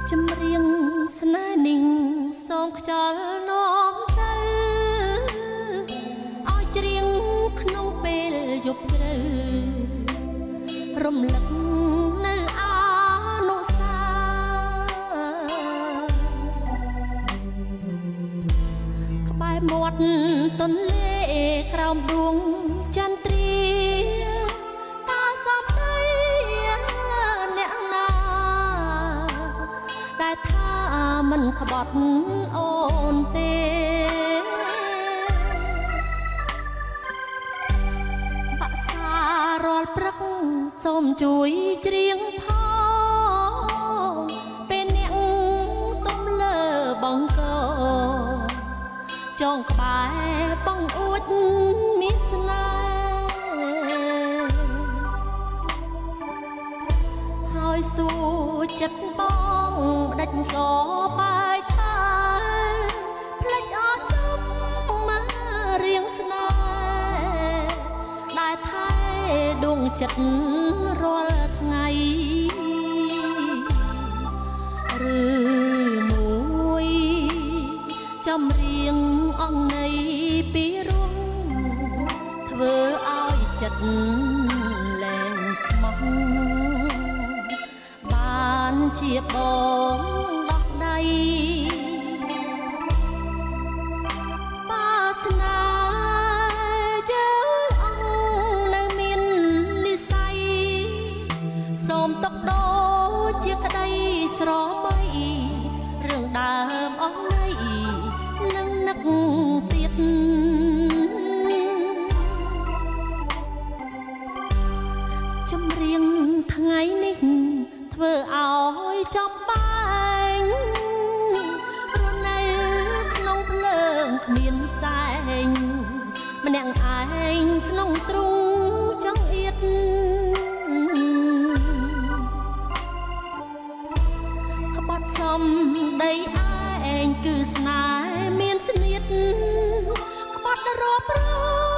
ចម្រៀងស្នេហ៍និងសងខ្យល់នាំទៅឲ្យច្រៀងក្នុងពេលយប់ជ្រៅរំលឹកនៅអនុស្សាវរីយ៍ក្បែរមាត់ទន្លេក្រោមដួងចន្ទ្រាតើសំដីអ្នកណាដែលថាមិនក្បត់អូនទេបាក់សារាល់ព្រឹកសូមជួយច្រៀងផងពេលអ្នកទំលើបងកចងក្បែរបងអួចមានស្នេហ៍ហើយសួរចិត្តបងដាច់ក៏បាយថាផ្លេចអស់ចំមករៀងស្នេហ៍ដែលថែដួងចិត្តរាល់ថ្ងៃឬមួយចម្រៀងអង្ន័យពីរួមធ្វើឲ្យចិត្តលែងស្មោះបានជាបងដោះដៃបាស្នាយើងអង្គនៅមាននិស័យសូមទុកដោជាក្តីស្របីរឿងដើមអស់នៃនឹងនឹកទៀតចម្រៀងថ្ងៃនេះធ្វើឲ្យចំបែងរស់នៅក្នុងភ្លើងគ្មានផ្សែងម្នាក់ឯងក្នុងទ្រូងចង្អៀតក្បត់សំដីឯងគឺស្នេ